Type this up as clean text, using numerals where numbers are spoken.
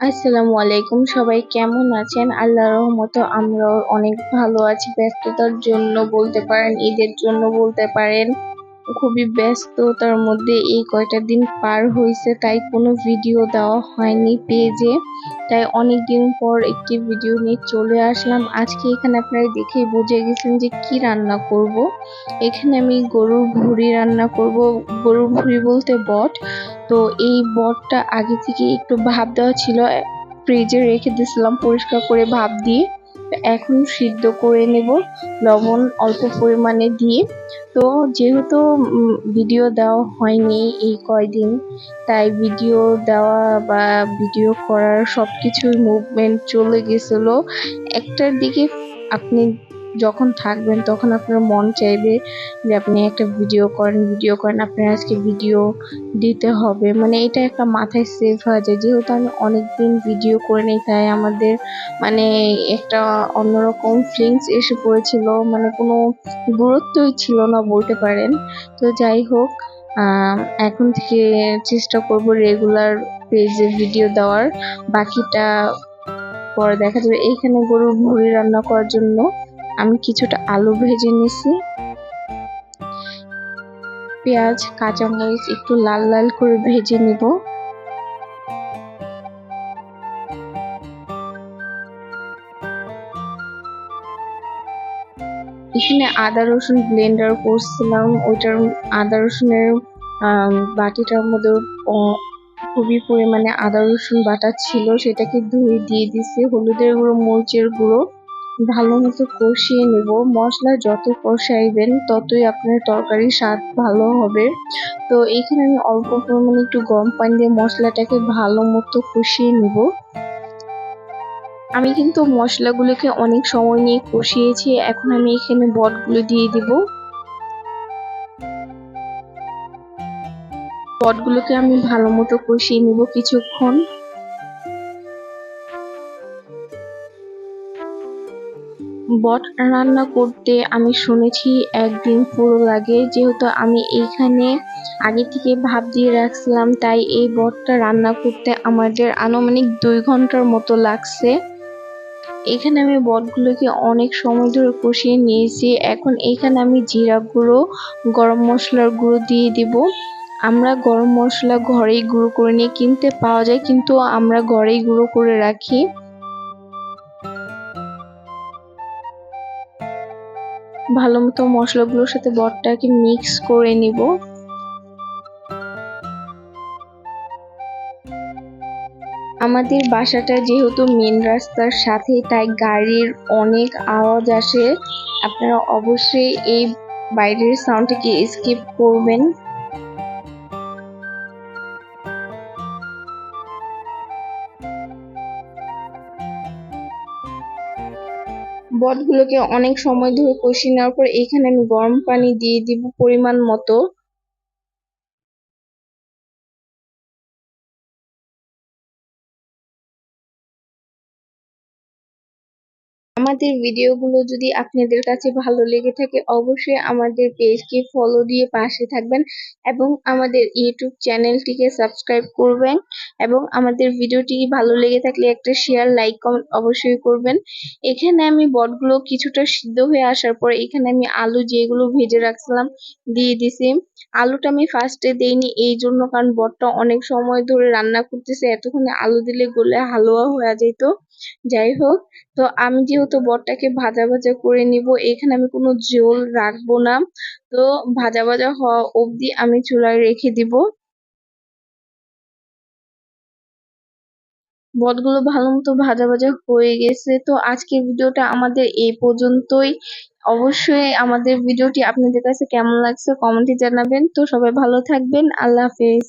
আসসালামু আলাইকুম, সবাই কেমন আছেন? আল্লাহর রহমতে আমরাও অনেক ভালো আছি। ব্যস্ততার জন্য বলতে পারেন, ঈদের জন্য বলতে পারেন, খুবই ব্যস্ততার মধ্যে এই কয়টা দিন পার হয়েছে, তাই কোনো ভিডিও দেওয়া হয়নি পেজে। তাই অনেকদিন পর একটি ভিডিও নিয়ে চলে আসলাম। আজকে এখানে আপনারা দেখেই বুঝে গেছেন যে কি রান্না করব। এখানে আমি গরুর ভুঁড়ি রান্না করব। গরুর ভুঁড়ি বলতে বট। তো এই বটটা আগে থেকে একটু ভাপ দেওয়া ছিল, ফ্রিজে রেখে দিয়েছিলাম পরিষ্কার করে ভাপ দিয়ে। এখন সিদ্ধ করে নেব লবণ অল্প পরিমাণে দিয়ে। তো যেহেতু ভিডিও দেওয়া হয়নি এই কয়দিন, তাই ভিডিও দেওয়া বা ভিডিও করার সবকিছুর মুভমেন্ট চলে গেছিল একটার দিকে। আপনি যখন থাকবেন তখন আপনার মন চাইবে যে আপনি একটা ভিডিও করেন, আপনার আজকে ভিডিও দিতে হবে, মানে এটা একটা মাথায় সেভ হয়ে যায়। যেহেতু আমি অনেকদিন ভিডিও করে নেই, তাই আমাদের মানে একটা অন্যরকম ফিলিংস এসে পড়েছিল, মানে কোনো গুরুত্বই ছিল না বলতে পারেন। তো যাই হোক, এখন থেকে চেষ্টা করব রেগুলার পেজে ভিডিও দেওয়ার। বাকিটা পরে দেখা যাবে। এইখানে গরুর ভুঁড়ি রান্না করার জন্য আমি কিছুটা আলু ভেজে নিছি, পেঁয়াজ কাঁচামরিচ একটু লাল লাল করে ভেজে নিব। এখানে আদা রসুন ব্লেন্ডার করছিলাম, ওইটার আদা রসুনের বাটিটার মধ্যে খুবই পরিমাণে আদা রসুন বাটা ছিল, সেটাকে ধুয়ে দিয়ে দিছি। হলুদের গুঁড়ো মরিচের গুঁড়ো ভালো মতো কষিয়ে নেব। মশলা যত কষাইবেন ততই আপনার তরকারির স্বাদ ভালো হবে। তো এখানে আমি অল্প পরিমাণে একটু গরম পানি দিয়ে মশলাটাকে ভালো মতো কষিয়ে নেব। আমি কিন্তু মশলাগুলোকে অনেক সময় নিয়ে কষিয়েছি। এখন আমি এখানে বটগুলো দিয়ে দিব। বটগুলোকে আমি ভালো মতো কষিয়ে নিব কিছুক্ষণ। বট রান্না করতে আমি শুনেছি একদিন পুরো লাগে, যেহেতু আমি এইখানে আগে থেকে ভাপ দিয়ে রাখছিলাম, তাই এই বটটা রান্না করতে আমাদের আনুমানিক 2 ঘন্টার মতো লাগছে। এখানে আমি বটগুলোকে অনেক সময় ধরে কষিয়ে নিয়েছি। এখন এখানে আমি জিরা গুঁড়ো, গরম মশলার গুঁড়ো দিয়ে দিব। আমরা গরম মশলা ঘরেই গুঁড়ো করে নিয়ে কিনতে পাওয়া যায়, কিন্তু আমরা ঘরেই গুঁড়ো করে রাখি। ভালো মতো মশলাগুলোর সাথে বটটাকে মিক্স করে নিব। আমাদের বাসাটা যেহেতু মেন রাস্তার সাথে, তাই গাড়ির অনেক আওয়াজ আসে। আপনারা অবশ্যই এই বাইরের সাউন্ডটাকে স্কিপ করবেন। বটগুলোকে অনেক সময় ধরে কষিয়ে নেওয়ার পর এখানে আমি গরম পানি দিয়ে দিব পরিমাণ মতো। আমাদের ভিডিওগুলো যদি আপনাদের কাছে ভালো লেগে থাকে, অবশ্যই আমাদের পেজকে ফলো দিয়ে পাশে থাকবেন এবং আমাদের ইউটিউব চ্যানেলটিকে সাবস্ক্রাইব করবেন। এবং আমাদের ভিডিওটি ভালো লেগে থাকলে একটা শেয়ার, লাইক, কমেন্ট অবশ্যই করবেন। এখানে আমি বটগুলো কিছুটা সিদ্ধ হয়ে আসার পর এখানে আমি আলু যেগুলো ভেজে রাখছিলাম দিয়ে দিছি। আলুটা আমি ফার্স্টে দেইনি এই জন্য, কারণ বটটা অনেক সময় ধরে রান্না করতেছে, এতক্ষণে আলু দিলে গলে হালুয়া হয়ে যেত। যাই হোক, তো আমি যেহেতু বটটাকে ভাজা ভাজা করে নিব, এখানে আমি কোনো ঝোল রাখবো না। তো ভাজা ভাজা হওয়া অবধি আমি চুলায় রেখে দিব। বটগুলো ভালো মতো ভাজা ভাজা হয়ে গেছে। তো আজকের ভিডিওটা আমাদের এই পর্যন্তই। অবশ্যই আমাদের ভিডিওটি আপনাদের কাছে কেমন লাগছে কমেন্টে জানাবেন। তো সবাই ভালো থাকবেন। আল্লাহ হাফেজ।